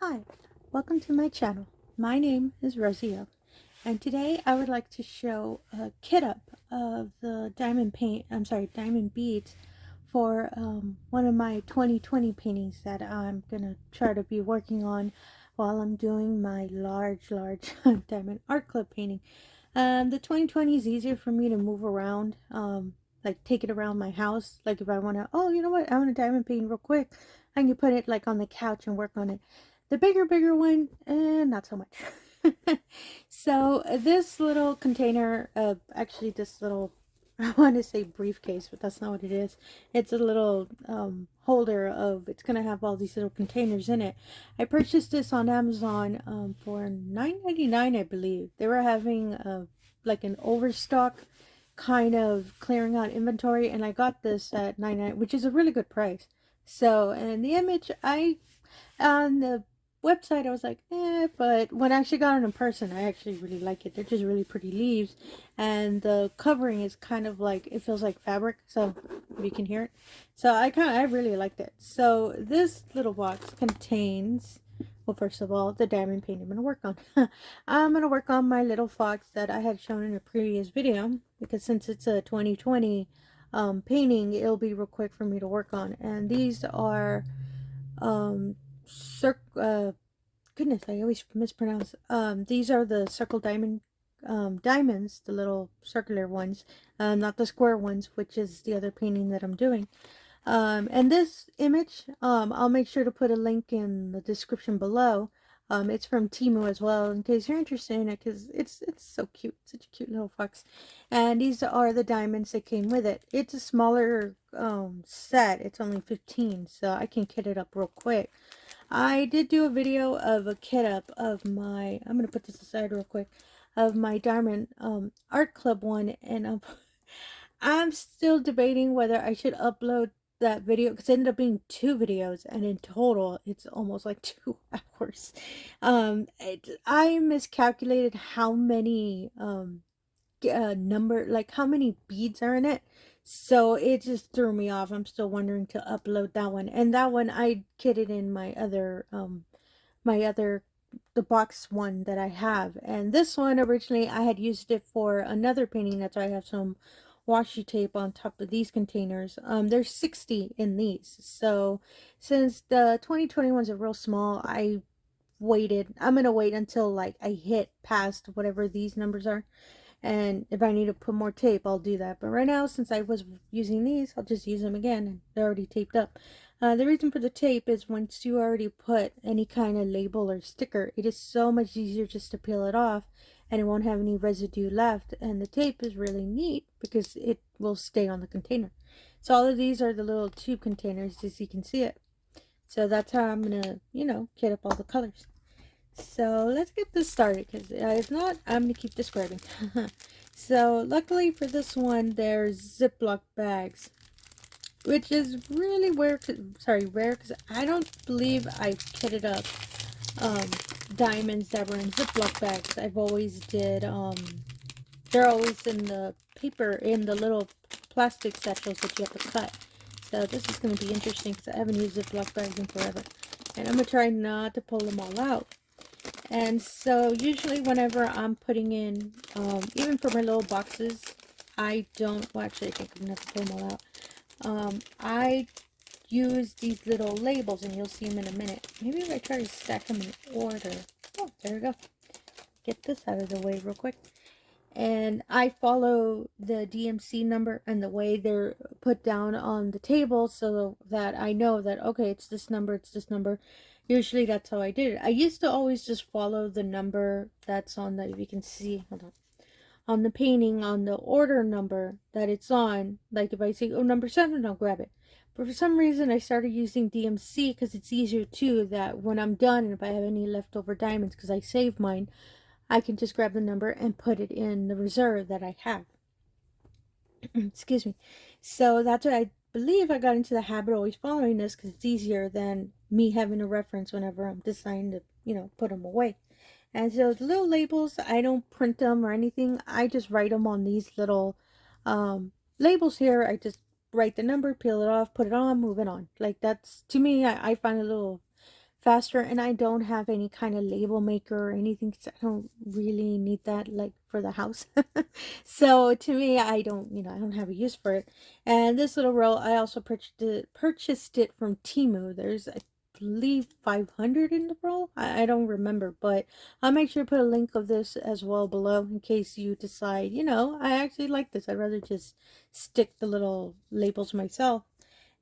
Hi, welcome to my channel. My name is Rosy O, and today I would like to show a kit up of the diamond beads for one of my 2020 paintings that I'm gonna try to be working on while I'm doing my large diamond art club painting. The 2020 is easier for me to move around, like take it around my house. Like if I want to, oh, you know what, I want to diamond paint real quick, I can put it like on the couch and work on it. The bigger one, not so much. So this little container, actually this little, I want to say briefcase, but that's not what it is. It's a little holder of, it's going to have all these little containers in it. I purchased this on Amazon for $9.99, I believe. They were having like an overstock kind of clearing out inventory, and I got this at $9.99, which is a really good price. So, and the image, on the website I was like, but when I actually got it in person, I actually really like it. They're just really pretty leaves, and the covering is kind of like, it feels like fabric, so if you can hear it. So I really liked it. So this little box contains, well, first of all, the diamond paint I'm going to work on. I'm going to work on my little fox that I had shown in a previous video, because since it's a 2020 painting, it'll be real quick for me to work on. And these are goodness, I always mispronounce. These are the circle diamonds, the little circular ones, not the square ones, which is the other painting that I'm doing. And this image, I'll make sure to put a link in the description below. It's from Temu as well, in case you're interested in it, because it's so cute. Such a cute little fox. And these are the diamonds that came with it. It's a smaller set. It's only 15, so I can kit it up real quick. I did do a video of a kit up of my, I'm going to put this aside real quick, of my diamond art club one, and I'm still debating whether I should upload that video, because it ended up being 2 videos, and in total it's almost like 2 hours. I miscalculated how many how many beads are in it, so it just threw me off. I'm still wondering to upload that one, and that one I kitted in my other the box one that I have. And this one, originally I had used it for another painting. That's why I have some washi tape on top of these containers. There's 60 in these, so since the 2020 ones are real small, I'm gonna wait until like I hit past whatever these numbers are, and if I need to put more tape, I'll do that. But right now, since I was using these, I'll just use them again, and they're already taped up. The reason for the tape is once you already put any kind of label or sticker, it is so much easier just to peel it off, and it won't have any residue left. And the tape is really neat because it will stay on the container. So all of these are the little tube containers, as you can see it. So that's how I'm gonna, kit up all the colors. So let's get this started, because if not, I'm going to keep describing. So luckily for this one, there's Ziploc bags, which is really rare, because I don't believe I've kitted up diamonds that were in Ziploc bags. I've always did, they're always in the paper, in the little plastic satchels that you have to cut. So this is going to be interesting, because I haven't used Ziploc bags in forever. And I'm going to try not to pull them all out. And so usually whenever I'm putting in, even for my little boxes, I don't, well, actually I think I'm going to have to pull them all out. I use these little labels, and you'll see them in a minute. Maybe if I try to stack them in order. Oh, there we go. Get this out of the way real quick. And I follow the DMC number and the way they're put down on the table, so that I know that, okay, it's this number, it's this number. Usually that's how I did it. I used to always just follow the number that's on the, if you can see, hold on the painting, on the order number that it's on. Like if I say, oh, number 7, I'll grab it. But for some reason I started using DMC because it's easier too, that when I'm done, and if I have any leftover diamonds, because I save mine, I can just grab the number and put it in the reserve that I have. Excuse me. So that's what I believe I got into the habit of always following this, because it's easier than me having a reference whenever I'm deciding to, put them away. And so the little labels, I don't print them or anything. I just write them on these little labels here. I just write the number, peel it off, put it on, move it on. Like, that's, to me, I find a little faster, and I don't have any kind of label maker or anything, 'cause I don't really need that like for the house. So to me, I don't, I don't have a use for it. And this little roll, I also purchased it from Temu. There's, I believe, 500 in the roll. I don't remember, but I'll make sure to put a link of this as well below in case you decide, I actually like this. I'd rather just stick the little labels myself.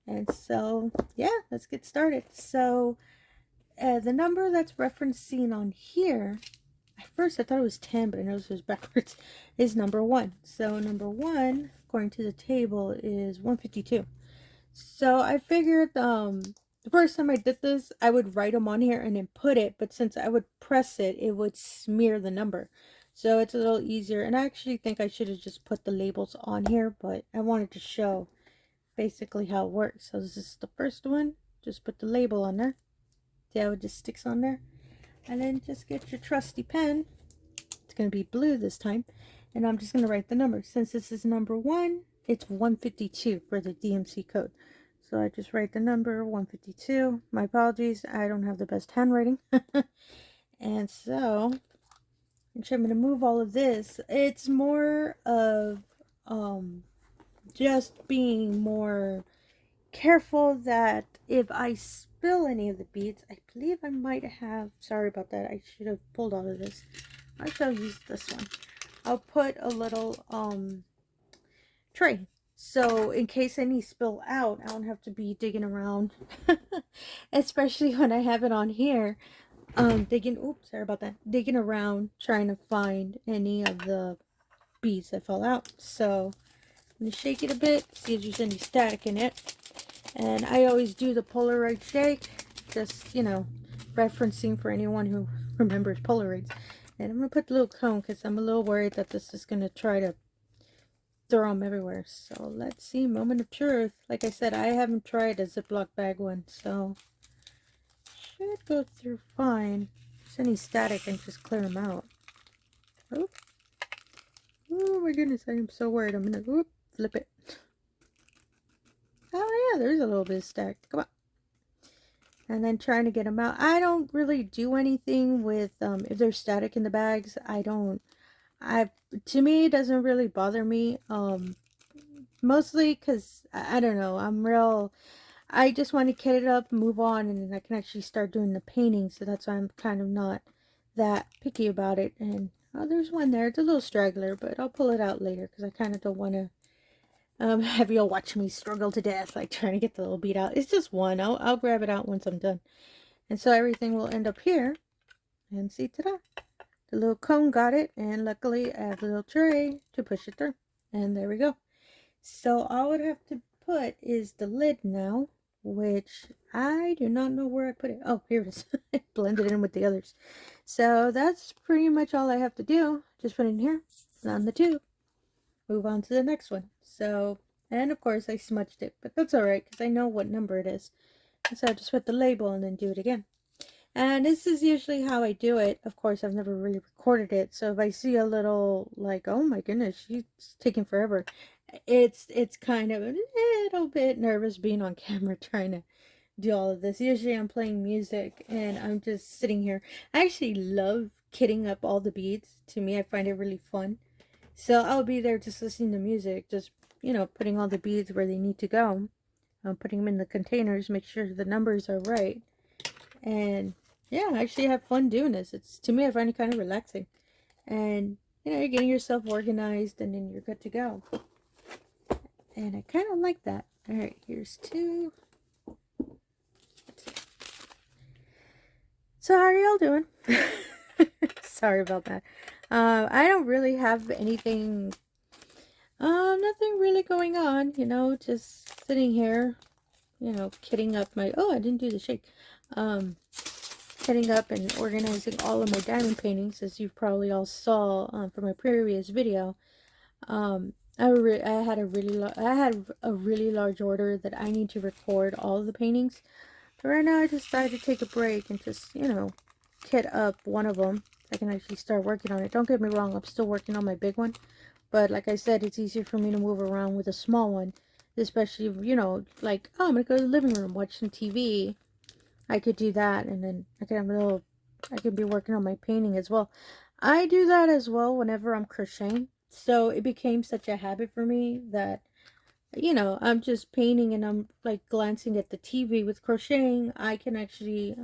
And so, yeah, let's get started. So the number that's referencing on here, at first I thought it was 10, but I noticed it was backwards, is number 1. So number 1, according to the table, is 152. So I figured the first time I did this, I would write them on here and then put it, but since I would press it, it would smear the number. So it's a little easier, and I actually think I should have just put the labels on here, but I wanted to show basically how it works. So this is the first one. Just put the label on there. See how it just sticks on there? And then just get your trusty pen. It's going to be blue this time. And I'm just going to write the number. Since this is number 1, it's 152 for the DMC code. So I just write the number 152. My apologies, I don't have the best handwriting. And so, actually I'm going to move all of this. It's more of just being more careful that if I spill any of the beads, I believe I might have, sorry about that, I should have pulled all of this. I shall use this one. I'll put a little tray, so in case any spill out, I don't have to be digging around. Especially when I have it on here, digging around trying to find any of the beads that fell out. So I'm gonna shake it a bit, see if there's any static in it. And I always do the Polaroid shake, just, referencing for anyone who remembers Polaroids. And I'm going to put the little cone because I'm a little worried that this is going to try to throw them everywhere. So let's see, moment of truth. Like I said, I haven't tried a Ziploc bag one, so should go through fine. If there's any static, I can just clear them out. Oh, oh my goodness, I am so worried. I'm going to flip it. Oh yeah, there's a little bit of static. Come on. And then trying to get them out. I don't really do anything with if there's static in the bags. To me, it doesn't really bother me. Mostly because I don't know. I just want to get it up, move on, and then I can actually start doing the painting. So that's why I'm kind of not that picky about it. And oh, there's one there. It's a little straggler, but I'll pull it out later because I kind of don't want to have you all watch me struggle to death, like trying to get the little bead out. It's just one. I'll grab it out once I'm done. And so everything will end up here. And see, ta-da! The little cone got it. And luckily, I have a little tray to push it through. And there we go. So all I would have to put is the lid now, which I do not know where I put it. Oh, here it is. I blended in with the others. So that's pretty much all I have to do. Just put it in here, on the tube. Move on to the next one. So, and of course I smudged it, but that's alright because I know what number it is. So I just put the label and then do it again. And this is usually how I do it. Of course, I've never really recorded it. So if I see a little like, oh my goodness, she's taking forever. It's kind of a little bit nervous being on camera trying to do all of this. Usually I'm playing music and I'm just sitting here. I actually love kitting up all the beads. To me, I find it really fun. So I'll be there just listening to music, just, putting all the beads where they need to go. Putting them in the containers, make sure the numbers are right. And yeah, I actually have fun doing this. To me, I find it kind of relaxing. And, you're getting yourself organized and then you're good to go. And I kind of like that. All right, here's 2. So how are y'all doing? Sorry about that. I don't really have anything, nothing really going on, just sitting here, kitting up my, oh, I didn't do the shake, kitting up and organizing all of my diamond paintings, as you probably all saw from my previous video. I had a really large order that I need to record all of the paintings. But right now I just decided to take a break and just, kit up one of them. I can actually start working on it. Don't get me wrong, I'm still working on my big one. But like I said, it's easier for me to move around with a small one. Especially, like, oh, I'm going to go to the living room, watch some TV. I could do that, and then I could have a little, I could be working on my painting as well. I do that as well whenever I'm crocheting. So it became such a habit for me that, I'm just painting and I'm like glancing at the TV. With crocheting, I can actually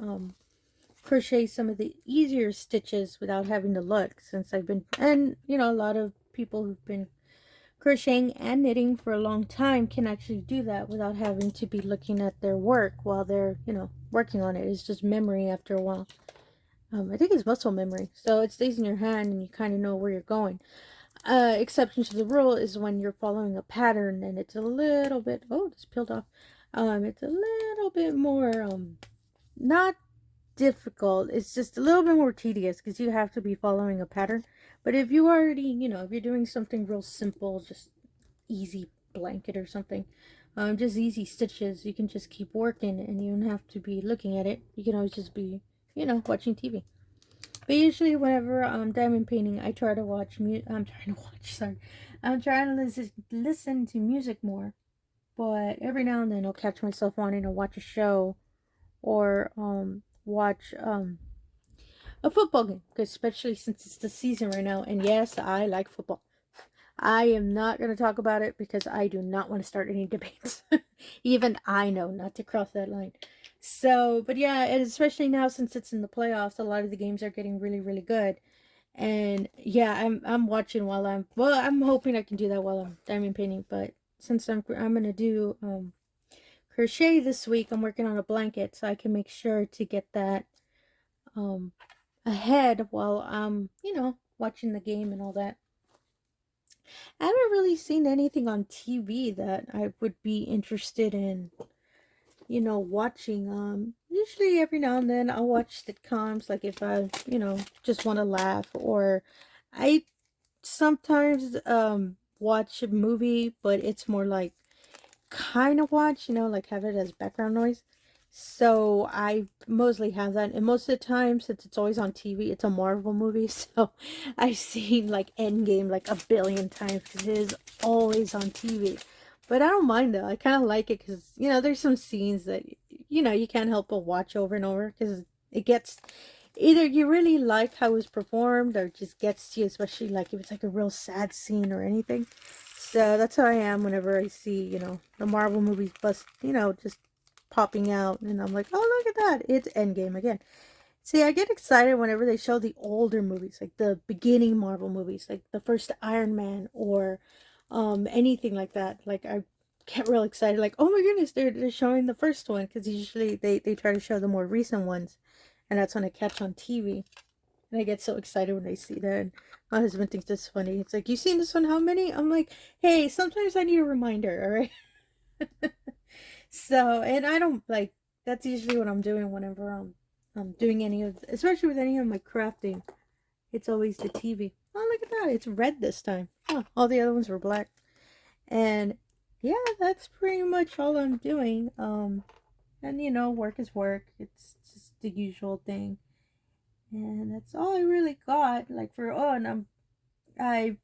crochet some of the easier stitches without having to look, since I've been, and a lot of people who've been crocheting and knitting for a long time can actually do that without having to be looking at their work while they're, working on it. It's just memory after a while. I think it's muscle memory, so it stays in your hand and you kind of know where you're going. Exception to the rule is when you're following a pattern and it's a little bit, oh, it's peeled off. It's a little bit more, not difficult. It's just a little bit more tedious because you have to be following a pattern. But if you already, if you're doing something real simple, just easy blanket or something, just easy stitches, you can just keep working and you don't have to be looking at it. You can always just be, watching TV. But usually whenever I'm diamond painting, I try to watch I'm trying to listen to music more. But every now and then I'll catch myself wanting to watch a show or watch a football game, especially since it's the season right now. And yes, I like football. I am not going to talk about it because I do not want to start any debates. Even I know not to cross that line. So, but yeah, and especially now since it's in the playoffs, a lot of the games are getting really, really good. And yeah, I'm watching while I'm hoping I can do that while I'm diamond painting. But since I'm gonna do crochet this week, I'm working on a blanket, so I can make sure to get that um ahead while I'm watching the game and all that. I haven't really seen anything on TV that I would be interested in, watching. Usually every now and then I'll watch sitcoms, like if I, just want to laugh, or I sometimes watch a movie, but it's more like kind of watch, like have it as background noise. So I mostly have that, and most of the time, since it's always on TV, it's a Marvel movie. So I've seen like Endgame like a billion times because it is always on TV. But I don't mind though. I kind of like it because there's some scenes that you can't help but watch over and over because it gets, either you really like how it was performed or it just gets to you, especially like if it's like a real sad scene or anything. So that's how I am whenever I see, the Marvel movies just popping out, and I'm like, oh, look at that, it's Endgame again. See, I get excited whenever they show the older movies, like the beginning Marvel movies, like the first Iron Man or anything like that. Like I get real excited, like, oh my goodness, they're showing the first one, because usually they try to show the more recent ones, and that's when I catch on TV. And I get so excited when I see that. And my husband thinks it's funny. It's like, you seen this one? How many? I'm like, hey, sometimes I need a reminder, all right? So, and I don't like, that's usually what I'm doing whenever I'm doing any of, especially with any of my crafting. It's always the TV. Oh, look at that. It's red this time. Oh, all the other ones were black. And yeah, that's pretty much all I'm doing. And work is work. It's just the usual thing. And that's all I really got. Like for, oh, and I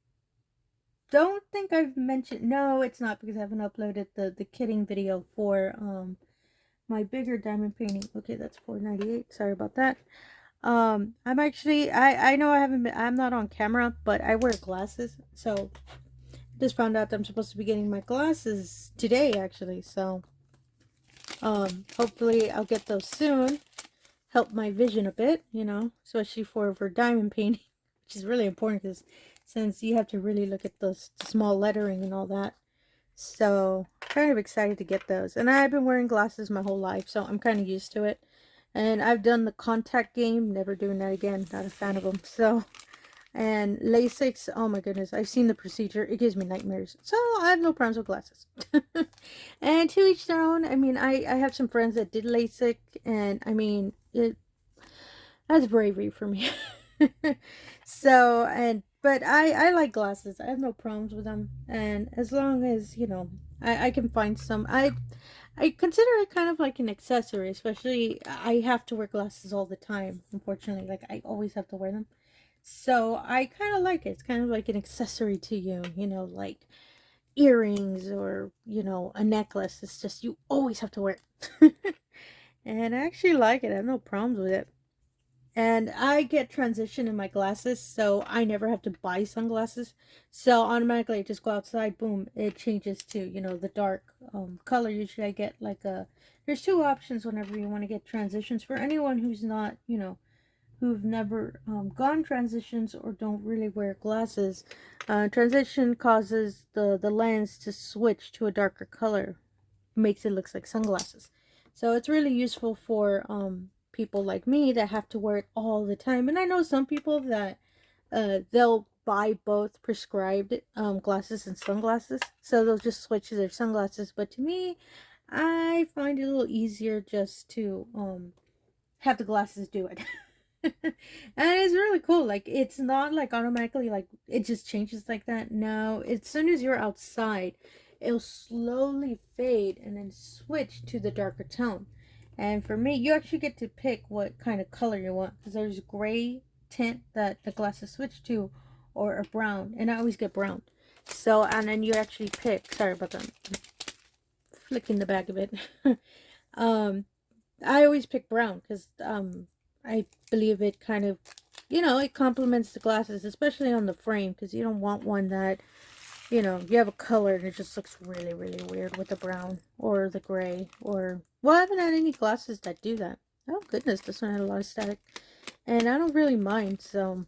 don't think I've mentioned, no, it's not, because I haven't uploaded the kitting video for my bigger diamond painting. Okay, that's $4.98. Sorry about that. I'm actually, I know I haven't been, I'm not on camera, but I wear glasses. So just found out that I'm supposed to be getting my glasses today actually. So hopefully I'll get those soon. Help my vision a bit, especially for diamond painting, which is really important because since you have to really look at the small lettering and all that. So kind of excited to get those. And I've been wearing glasses my whole life, so I'm kind of used to it. And I've done the contact game, never doing that again, not a fan of them. So, and LASIK, oh my goodness, I've seen the procedure, it gives me nightmares. So I have no problems with glasses. And to each their own. I mean, I have some friends that did LASIK, and I mean, that's bravery for me. So, but I like glasses. I have no problems with them, and as long as I can find some, I consider it kind of like an accessory. Especially, I have to wear glasses all the time, unfortunately. Like I always have to wear them, so I kind of like it. It's kind of like an accessory to you, like earrings or a necklace. It's just you always have to wear it. And I actually like it. I have no problems with it. And I get transition in my glasses, so I never have to buy sunglasses. So automatically I just go outside, boom, it changes to, you know, the dark color. Usually I get like a, there's two options whenever you want to get transitions. For anyone who's not, you know, who've never gone transitions or don't really wear glasses, transition causes the lens to switch to a darker color, makes it look like sunglasses. So it's really useful for people like me that have to wear it all the time. And I know some people that they'll buy both prescribed glasses and sunglasses, so they'll just switch to their sunglasses. But to me, I find it a little easier just to have the glasses do it. And it's really cool. Like, it's not like automatically like it just changes like that. No, as soon as you're outside, it'll slowly fade and then switch to the darker tone. And for me, you actually get to pick what kind of color you want, because there's gray tint that the glasses switch to, or a brown, and I always get brown. So, and then you actually pick, sorry about that, I'm flicking the back of it. um I always pick brown because I believe it kind of, you know, it complements the glasses, especially on the frame, because you don't want one that, you know, you have a color and it just looks really, really weird with the brown or the gray. Or, well, I haven't had any glasses that do that. Oh goodness, this one had a lot of static, and I don't really mind. So,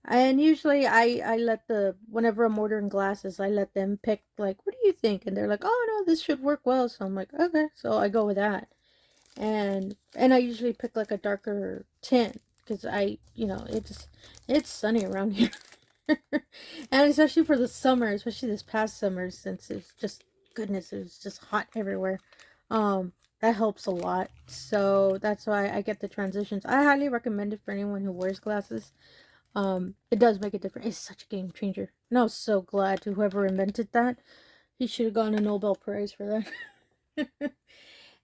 and usually I let the, whenever I'm ordering glasses, I let them pick, like, what do you think? And they're like, oh no, this should work well. So I'm like, okay, so I go with that. And I usually pick like a darker tint, because I, you know, it's sunny around here. And especially for the summer, especially this past summer, since it's just, goodness, it's just hot everywhere. That helps a lot. So that's why I get the transitions. I highly recommend it for anyone who wears glasses. It does make a difference. It's such a game changer. And I was so glad to whoever invented that. He should have gotten a Nobel Prize for that.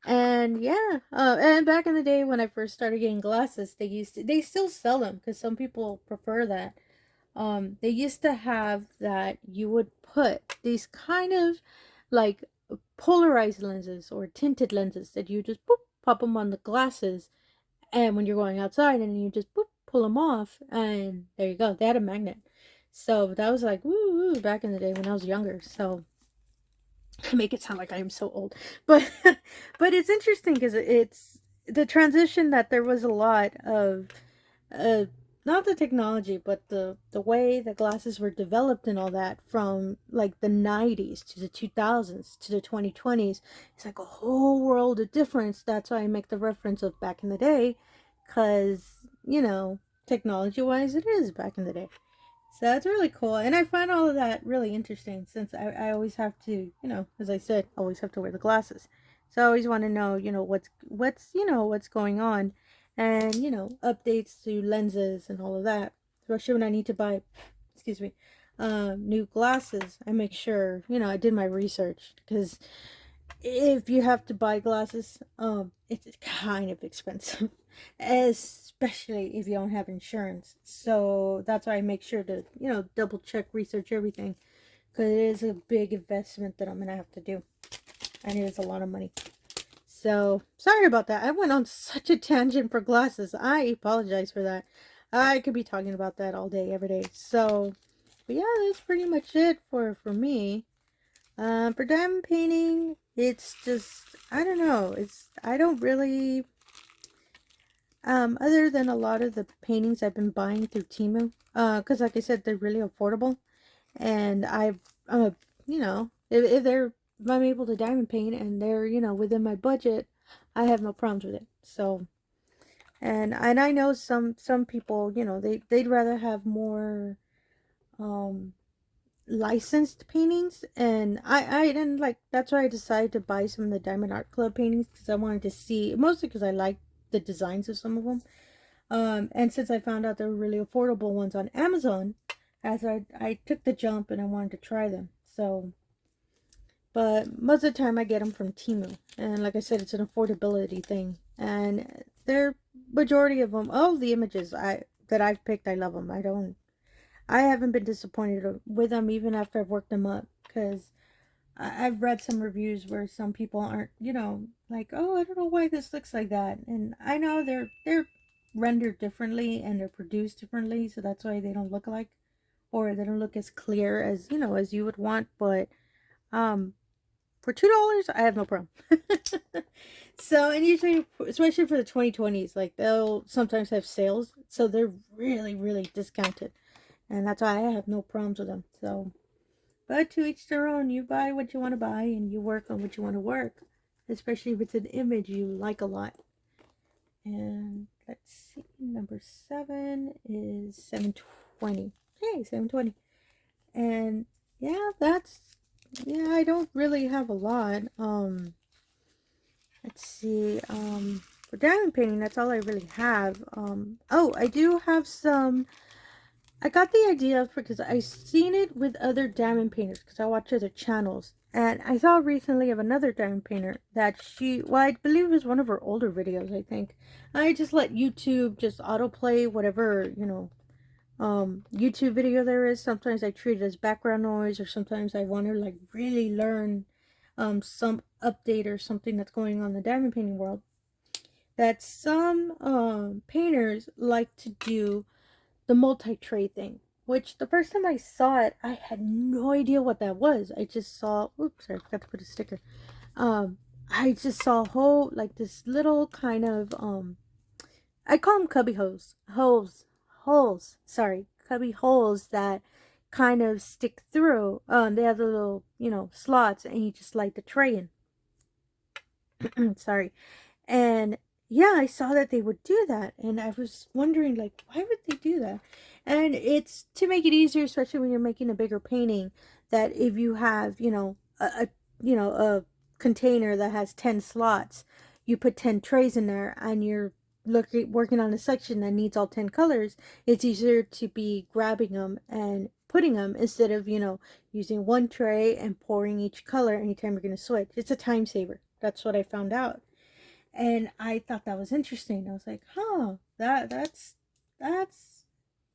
And yeah, and back in the day when I first started getting glasses, they still sell them, because some people prefer that. They used to have that you would put these kind of like polarized lenses or tinted lenses that you just boop, pop them on the glasses, and when you're going outside, and you just boop, pull them off, and there you go. They had a magnet. So that was like woo woo back in the day when I was younger. So make it sound like I am so old, but but it's interesting because it's the transition, that there was a lot of uh not the technology, but the way the glasses were developed and all that, from like the 90s to the 2000s to the 2020s. It's like a whole world of difference. That's why I make the reference of back in the day, because, you know, technology wise, it is back in the day. So that's really cool. And I find all of that really interesting, since I always have to, you know, as I said, always have to wear the glasses. So I always want to know, you know, you know, what's going on, and, you know, updates to lenses and all of that. Especially when I need to buy, excuse me, new glasses. I make sure, you know, I did my research, because if you have to buy glasses, it's kind of expensive, especially if you don't have insurance. So that's why I make sure to, you know, double check, research everything, because it is a big investment that I'm gonna have to do, and it is a lot of money. So sorry about that. I went on such a tangent for glasses. I apologize for that. I could be talking about that all day, every day. So, but yeah, that's pretty much it for me. For diamond painting, it's just, I don't know, I don't really, other than a lot of the paintings I've been buying through Temu, because like I said, they're really affordable, and you know, if I'm able to diamond paint and they're, you know, within my budget, I have no problems with it. So, and I know some people, you know, they'd rather have more, um, licensed paintings, and I didn't like, that's why I decided to buy some of the Diamond Art Club paintings, because I wanted to see, mostly because I like the designs of some of them, and since I found out there were really affordable ones on Amazon, as I took the jump and I wanted to try them. So, but most of the time I get them from Temu, and like I said, it's an affordability thing, and they're, majority of them, all the images that I've picked, I love them. I haven't been disappointed with them, even after I've worked them up, because I've read some reviews where some people aren't, you know, like, oh, I don't know why this looks like that. And I know they're rendered differently and they're produced differently, so that's why they don't look like, or they don't look as clear as, you know, as you would want. But um for $2, I have no problem. So, and usually, especially for the 2020s, like they'll sometimes have sales, so they're really, really discounted, and that's why I have no problems with them. So, but to each their own. You buy what you want to buy, and you work on what you want to work, especially if it's an image you like a lot. And let's see, number 7 is 720. Hey, 720. And yeah, yeah, I don't really have a lot. Let's see, for diamond painting, that's all I really have. Oh, I do have some. I got the idea because I seen it with other diamond painters because I watch other channels. And I saw recently of another diamond painter that well, I believe it was one of her older videos, I think. I just let YouTube just autoplay whatever, you know, YouTube video there is. Sometimes I treat it as background noise, or sometimes I want to like really learn some update or something that's going on in the diamond painting world. That some painters like to do the multi-tray thing, which the first time I saw it, I had no idea what that was. I just saw, oops, sorry, I forgot to put a sticker. I just saw a whole, like this little kind of, I call them cubby holes, sorry, cubby holes that kind of stick through. They have the little, you know, slots, and you just light the tray in. Sorry. And yeah, I saw that they would do that, and I was wondering, like, why would they do that? And it's to make it easier, especially when you're making a bigger painting, that if you have, you know, a container that has 10 slots, you put 10 trays in there, and you're working on a section that needs all 10 colors. It's easier to be grabbing them and putting them instead of, you know, using one tray and pouring each color anytime you're going to switch. It's a time saver. That's what I found out. And I thought that was interesting. I was like, huh, that's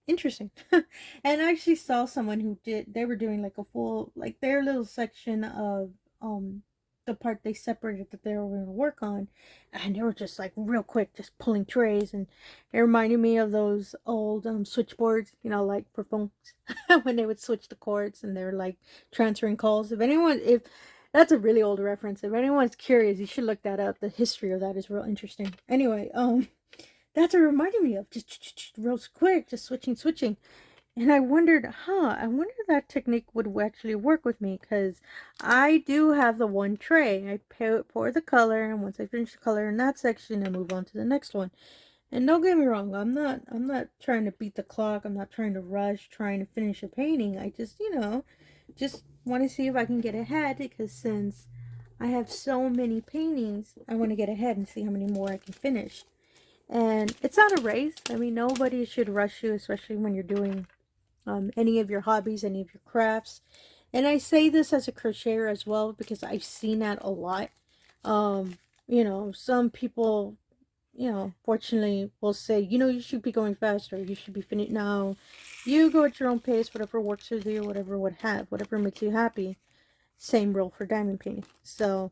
interesting. And I actually saw someone who they were doing like a full, like their little section of the part they separated that they were going to work on, and they were just like real quick, just pulling trays. And it reminded me of those old switchboards, you know, like for phones, when they would switch the cords and they were like transferring calls. If that's a really old reference, if anyone's curious, you should look that up. The history of that is real interesting. Anyway, that's what it reminded me of, just real quick, just switching. And I wondered, I wonder if that technique would actually work with me, because I do have the one tray. I pour the color, and once I finish the color in that section, I move on to the next one. And don't get me wrong, I'm not trying to beat the clock. I'm not trying to rush, trying to finish a painting. I just, you know, just want to see if I can get ahead, because since I have so many paintings, I want to get ahead and see how many more I can finish. And it's not a race. I mean, nobody should rush you, especially when you're doing any of your hobbies, any of your crafts. And I say this as a crocheter as well, because I've seen that a lot. You know, some people, you know, fortunately will say, you know, you should be going faster. You should be finished. No, you go at your own pace, whatever works with you, whatever makes you happy. Same rule for diamond painting. So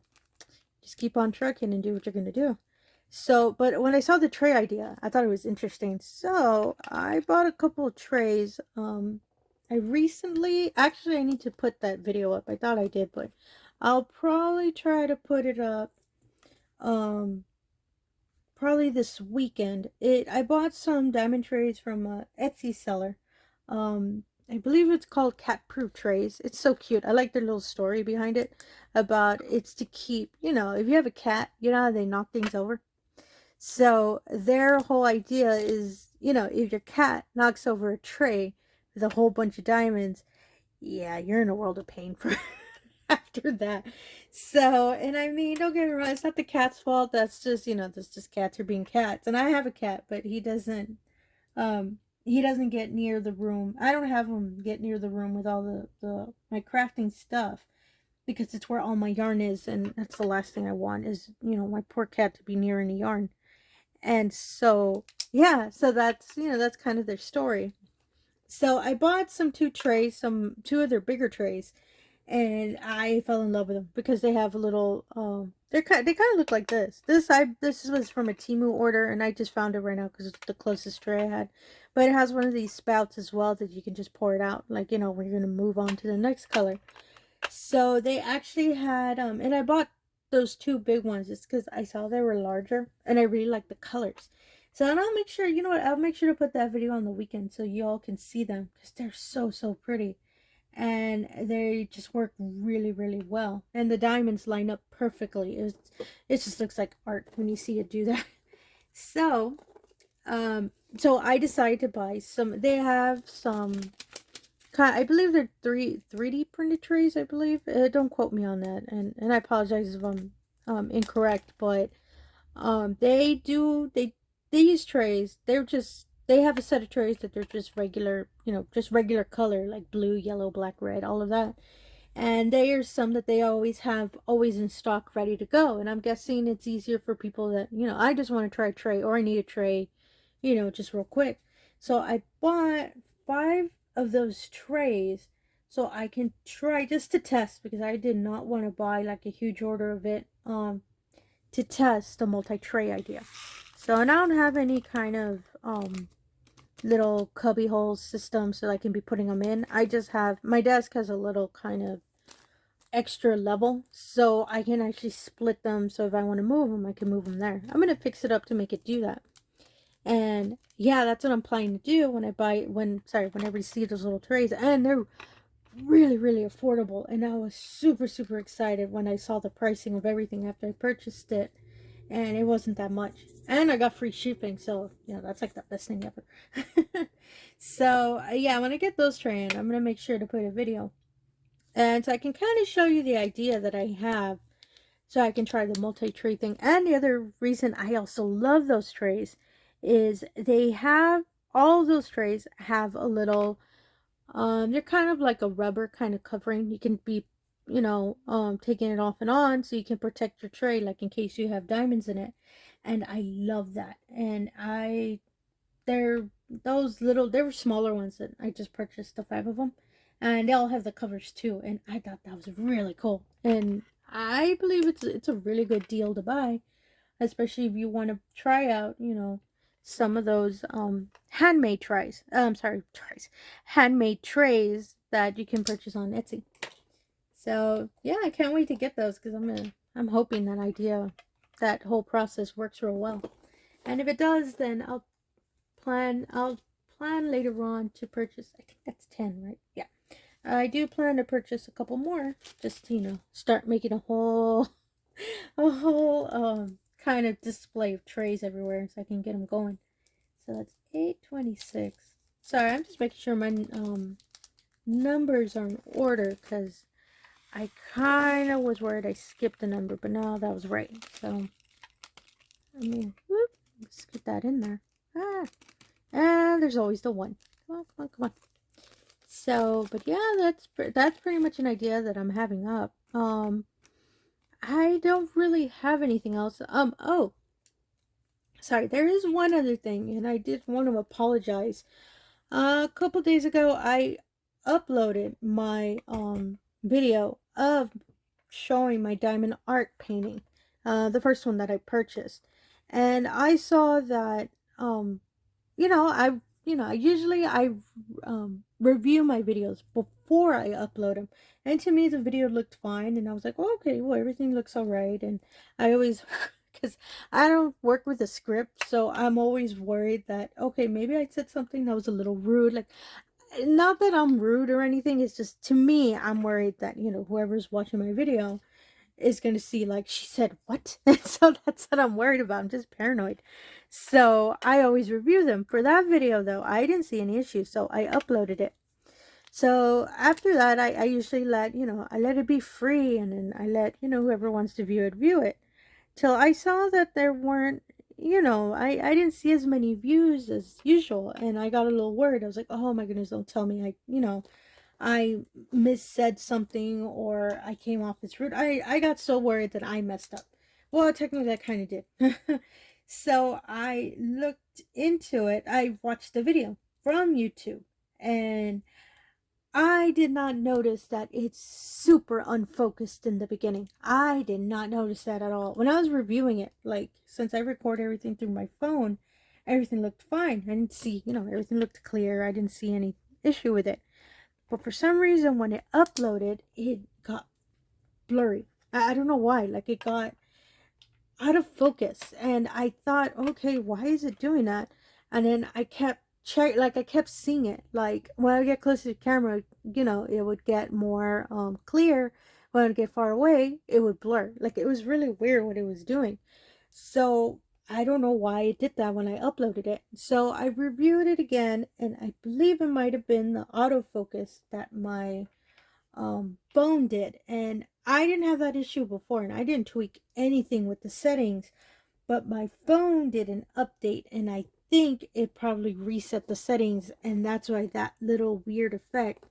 just keep on trucking and do what you're going to do. So, but when I saw the tray idea, I thought it was interesting. So I bought a couple of trays. I recently, actually, I need to put that video up. I thought I did, but I'll probably try to put it up, probably this weekend. I bought some diamond trays from a Etsy seller. I believe it's called Cat Proof Trays. It's so cute. I like their little story behind it about it's to keep, you know, if you have a cat, you know how they knock things over. So their whole idea is, you know, if your cat knocks over a tray with a whole bunch of diamonds, yeah, you're in a world of pain for after that. So, and I mean, don't get me wrong, it's not the cat's fault. That's just, you know, that's just cats are being cats. And I have a cat, but he doesn't get near the room. I don't have him get near the room with all my crafting stuff, because it's where all my yarn is, and that's the last thing I want is, you know, my poor cat to be near any yarn. And so, yeah, so that's, you know, that's kind of their story. So I bought two of their bigger trays, and I fell in love with them because they have a little they kind of look like this. This was from a Temu order, and I just found it right now because it's the closest tray I had. But it has one of these spouts as well that you can just pour it out, like, you know, when you're gonna move on to the next color. So they actually had and I bought those two big ones just because I saw they were larger and I really like the colors. So and I'll make sure, you know what, I'll make sure to put that video on the weekend so you all can see them because they're so pretty. And they just work really well. And the diamonds line up perfectly. It just looks like art when you see it do that. So, so I decided to buy some. They have some, I believe they're 3D printed trays, I believe. Don't quote me on that. And I apologize if I'm incorrect, but these trays, they have a set of trays that they're just regular, you know, just regular color, like blue, yellow, black, red, all of that. And there's some that they always have in stock ready to go. And I'm guessing it's easier for people that, you know, I just want to try a tray or I need a tray, you know, just real quick. So I bought 5 of those trays so I can try just to test, because I did not want to buy like a huge order of it to test the multi-tray idea. So I don't have any kind of little cubby hole system so I can be putting them in. I just have, my desk has a little kind of extra level so I can actually split them, so if I want to move them I can move them there. I'm going to fix it up to make it do that. And yeah, that's what I'm planning to do when I receive those little trays. And they're really affordable, and I was super excited when I saw the pricing of everything after I purchased it, and it wasn't that much, and I got free shipping, so you know, that's like the best thing ever. So yeah, when I get those trays, I'm gonna make sure to put a video, and so I can kind of show you the idea that I have, so I can try the multi-tray thing. And the other reason I also love those trays is they have, all those trays have a little they're kind of like a rubber kind of covering. You can be, you know, taking it off and on so you can protect your tray, like in case you have diamonds in it. And I love that. And they're those little, they were smaller ones that I just purchased, the 5 of them. And they all have the covers too. And I thought that was really cool. And I believe it's a really good deal to buy, especially if you want to try out, you know, some of those handmade handmade trays that you can purchase on Etsy. So yeah, I can't wait to get those because I'm hoping that whole process works real well. And if it does, then I'll plan later on to purchase, I think that's 10, right? Yeah. I do plan to purchase a couple more, just to, you know, start making a whole kind of display of trays everywhere so I can get them going. So that's 826. Sorry, I'm just making sure my numbers are in order because I kind of was worried I skipped a number, but no, that was right. So, I mean, whoop, let's get that in there. And there's always the 1. Come on. So, but yeah, that's pretty much an idea that I'm having up. I don't really have anything else. Oh, sorry, there is one other thing, and I did want to apologize. A couple days ago, I uploaded my video of showing my diamond art painting, the first one that I purchased, and I saw that you know, I review my videos before I upload them, and to me the video looked fine, and I was like, well, okay, well, everything looks all right. And I always because I don't work with a script, so I'm always worried that, okay, maybe I said something that was a little rude, like, not that I'm rude or anything, it's just, to me, I'm worried that, you know, whoever's watching my video is going to see, like, she said what? So that's what I'm worried about. I'm just paranoid. So I always review them. For that video, though, I didn't see any issues, so I uploaded it. So after that, I usually let, you know, I let it be free, and then I let, you know, whoever wants to view it. Till I saw that there weren't, you know, I didn't see as many views as usual, and I got a little worried. I was like, oh my goodness, don't tell me I missaid something or I came off as rude. I got so worried that I messed up. Well, technically I kind of did. So I looked into it. I watched the video from YouTube, and I did not notice that it's super unfocused in the beginning. I did not notice that at all. When I was reviewing it, like, since I record everything through my phone, everything looked fine. I didn't see, everything looked clear. I didn't see any issue with it. But for some reason, when it uploaded, it got blurry. I don't know why. Like, it got out of focus, and I thought, okay, why is it doing that? And then I kept I kept seeing it, like when I get close to the camera, it would get more clear. When I get far away, it would blur. Like, it was really weird what it was doing. So I don't know why it did that when I uploaded it. So I reviewed it again, and I believe it might have been the autofocus that my phone did. And I didn't have that issue before, and I didn't tweak anything with the settings, but my phone did an update, and I think it probably reset the settings, and that's why that little weird effect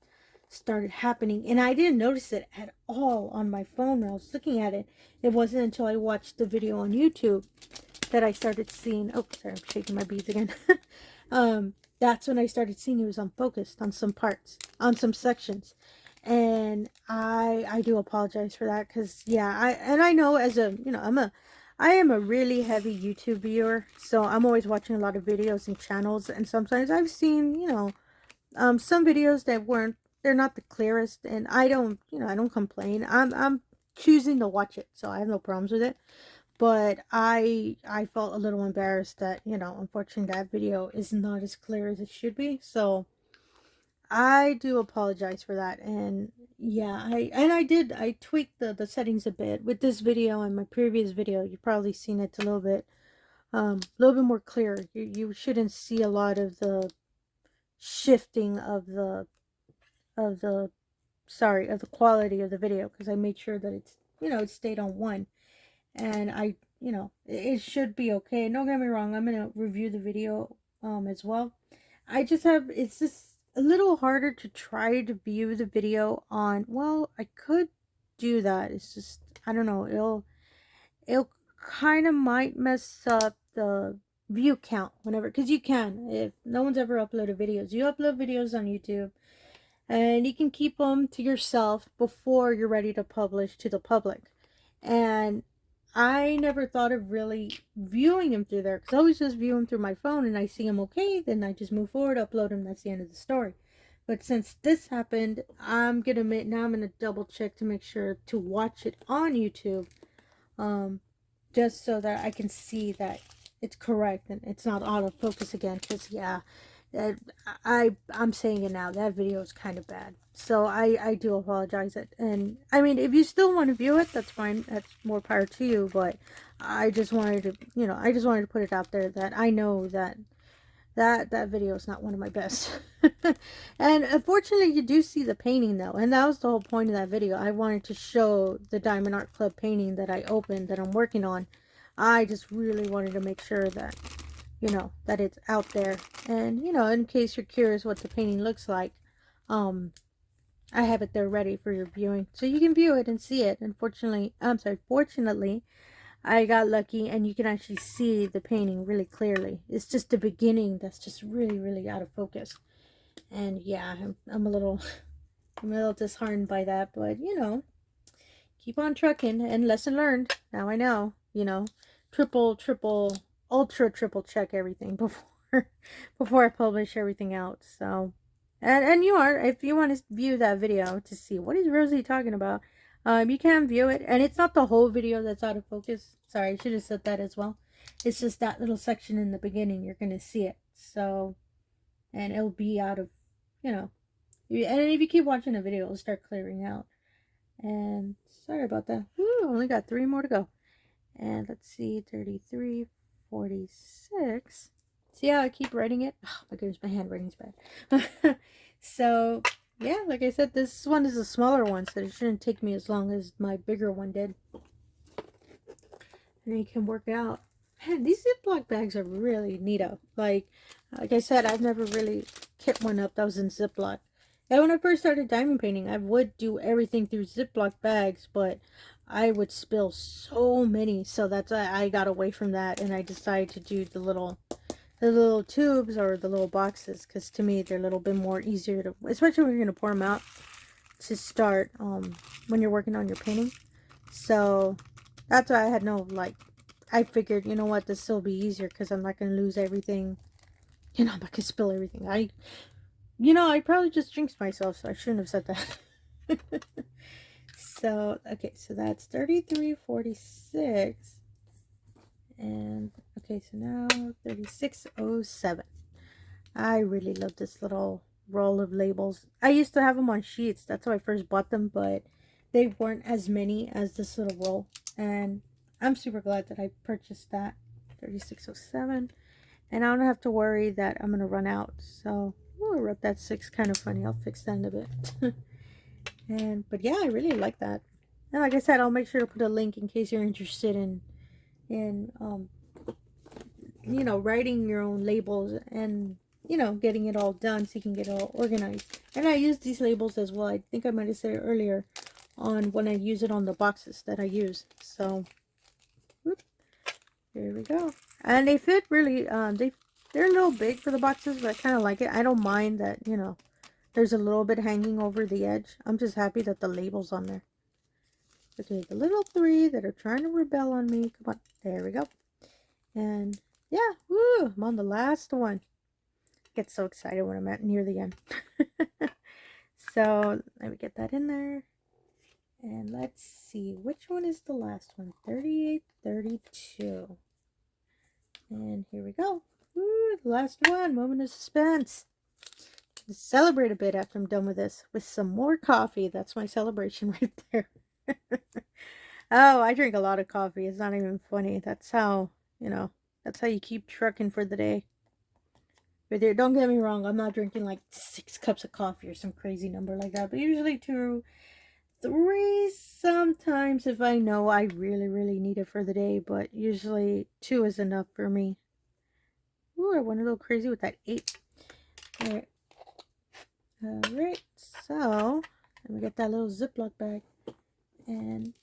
started happening. And I didn't notice it at all on my phone when I was looking at it. It wasn't until I watched the video on YouTube that I started seeing, oh, sorry, I'm shaking my beads again. That's when I started seeing it was unfocused on some parts, on some sections. And I do apologize for that, because yeah, I know, as a, I am a really heavy YouTube viewer, so I'm always watching a lot of videos and channels, and sometimes I've seen, some videos that they're not the clearest, and I don't, I don't complain. I'm choosing to watch it, so I have no problems with it. But I felt a little embarrassed that, unfortunately that video is not as clear as it should be. So I do apologize for that. And yeah, I tweaked the settings a bit with this video and my previous video. You've probably seen it's a little bit more clear. You shouldn't see a lot of the shifting of the of the of the quality of the video, because I made sure that it's, it stayed on one. And it should be okay. Don't get me wrong, I'm gonna review the video as well. It's just a little harder to try to view the video on, well, I could do that. It's just, I don't know, it'll kind of might mess up the view count whenever, because you can, if no one's ever uploaded videos, you upload videos on YouTube, and you can keep them to yourself before you're ready to publish to the public. And I never thought of really viewing them through there, because I always just view them through my phone, and I see them okay, then I just move forward, upload them, that's the end of the story. But since this happened, I'm gonna double check to make sure to watch it on YouTube, just so that I can see that it's correct and it's not autofocus again. Because yeah, I'm saying it now, that video is kind of bad. So I do apologize. And I mean, if you still want to view it, that's fine, that's more power to you. But I just wanted to, I just wanted to put it out there that I know that video is not one of my best. And unfortunately, you do see the painting though, and that was the whole point of that video. I wanted to show the Diamond Art Club painting that I opened, that I'm working on. I just really wanted to make sure that, that it's out there. And, in case you're curious what the painting looks like, I have it there ready for your viewing, so you can view it and see it. Unfortunately, fortunately, I got lucky, and you can actually see the painting really clearly. It's just the beginning that's just really, really out of focus. And yeah, I'm a little disheartened by that, but keep on trucking, and lesson learned. Now I know, triple, ultra triple check everything before I publish everything out. So, and if you want to view that video to see what is Rosie talking about, you can view it, and it's not the whole video that's out of focus. Sorry, I should have said that as well. It's just that little section in the beginning, you're gonna see it. So, and it'll be out of, and if you keep watching the video, it'll start clearing out. And sorry about that. Woo, only got 3 more to go. And let's see, 33, 46. See how I keep writing it? Oh my goodness, my handwriting's bad. So yeah, like I said, this one is a smaller one, so it shouldn't take me as long as my bigger one did. And you can work it out. Man, these Ziploc bags are really neato. Like I said, I've never really kit one up that was in Ziploc. And when I first started diamond painting, I would do everything through Ziploc bags, but I would spill so many. So that's why I got away from that, and I decided to do the little the little tubes or the little boxes, because to me they're a little bit more easier to, especially when you're going to pour them out to start when you're working on your painting. So that's why I had no, like, I figured, you know what, this will be easier because I'm not going to lose everything. You know, I'm not going to spill everything. I probably just jinxed myself, so I shouldn't have said that. So, okay, so that's 33.46. And, okay, so now 36.07. I really love this little roll of labels. I used to have them on sheets. That's how I first bought them, but they weren't as many as this little roll. And I'm super glad that I purchased that. 36.07. And I don't have to worry that I'm going to run out. So, oh, I wrote that 6 kind of funny. I'll fix that in a bit. But yeah, I really like that. And like I said, I'll make sure to put a link in case you're interested in writing your own labels and, getting it all done so you can get it all organized. And I use these labels as well. I think I might have said it earlier on when I use it on the boxes that I use. So, whoop, there we go. And they fit really, they're a little big for the boxes, but I kind of like it. I don't mind that, there's a little bit hanging over the edge. I'm just happy that the label's on there. Okay, the little 3 that are trying to rebel on me. Come on, there we go. And yeah, woo, I'm on the last one. I get so excited when I'm at near the end. So let me get that in there. And let's see, which one is the last one? 38.32. And here we go. Woo, the last one, moment of suspense. Let's celebrate a bit after I'm done with this with some more coffee. That's my celebration right there. Oh, I drink a lot of coffee. It's not even funny. That's how, that's how you keep trucking for the day. But there, don't get me wrong, I'm not drinking like 6 cups of coffee or some crazy number like that. But usually 2, 3 sometimes if I know I really, really need it for the day. But usually 2 is enough for me. Ooh, I went a little crazy with that 8. Alright. Alright, so let me get that little Ziploc bag. And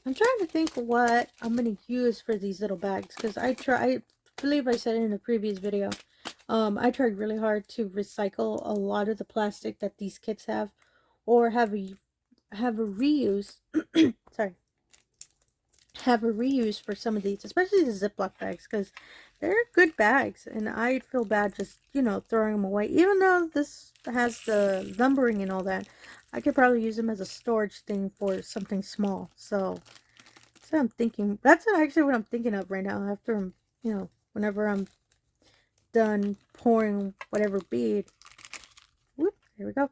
I'm trying to think what I'm going to use for these little bags. Because I believe I said it in a previous video. I tried really hard to recycle a lot of the plastic that these kits have. Or have a reuse. Sorry. Have a reuse for some of these. Especially the Ziploc bags. Because they're good bags. And I'd feel bad just, throwing them away. Even though this has the numbering and all that. I could probably use them as a storage thing for something small. So that's what I'm thinking. That's actually what I'm thinking of right now. After I'm, whenever I'm done pouring whatever bead. Whoop, there we go.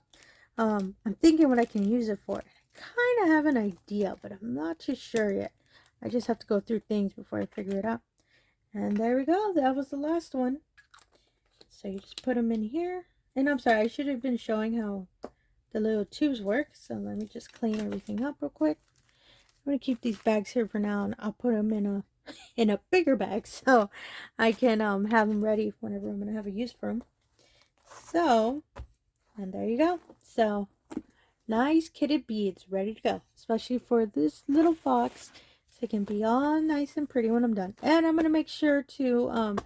I'm thinking what I can use it for. I kind of have an idea, but I'm not too sure yet. I just have to go through things before I figure it out. And there we go. That was the last one. So you just put them in here. And I'm sorry, I should have been showing how the little tubes work. So let me just clean everything up real quick. I'm going to keep these bags here for now, and I'll put them in a bigger bag so I can have them ready whenever I'm going to have a use for them. So, and there you go. So, nice kitted beads ready to go, especially for this little box, so it can be all nice and pretty when I'm done. And I'm going to make sure to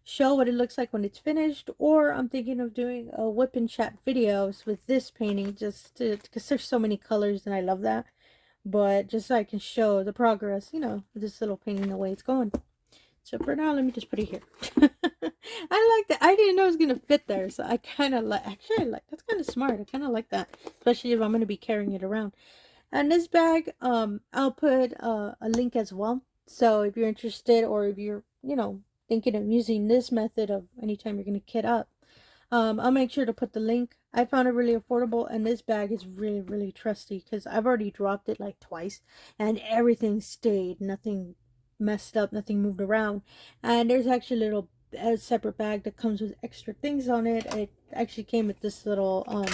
show what it looks like when it's finished, or I'm thinking of doing a whip and chat videos with this painting, just because there's so many colors and I love that. But just so I can show the progress, this little painting, the way it's going. So for now, let me just put it here. I like that. I didn't know it was going to fit there. So I kind of like, actually, that's kind of smart. I kind of like that. Especially if I'm going to be carrying it around. And this bag, I'll put a link as well. So if you're interested, or if you're, thinking of using this method of anytime you're going to kit up, I'll make sure to put the link. I found it really affordable, and this bag is really, really trusty because I've already dropped it like twice and everything stayed. Nothing messed up, nothing moved around. And there's actually a separate bag that comes with extra things on it. It actually came with this little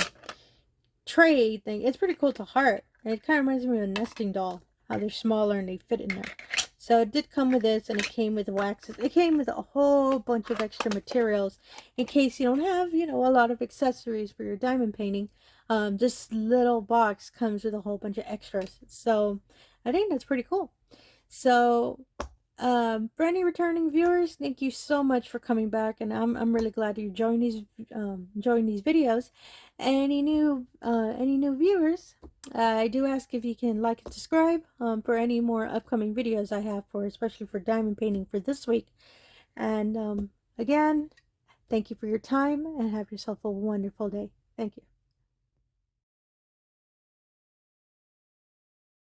tray thing. It's pretty cool to heart. And it kind of reminds me of a nesting doll, how they're smaller and they fit in there. So it did come with this, and it came with waxes. It came with a whole bunch of extra materials in case you don't have, a lot of accessories for your diamond painting. This little box comes with a whole bunch of extras. So I think that's pretty cool. So For any returning viewers, thank you so much for coming back, and I'm really glad you joined these videos. Any new viewers, I do ask if you can like and subscribe for any more upcoming videos I have for, especially for diamond painting for this week. And again, thank you for your time, and have yourself a wonderful day. Thank you.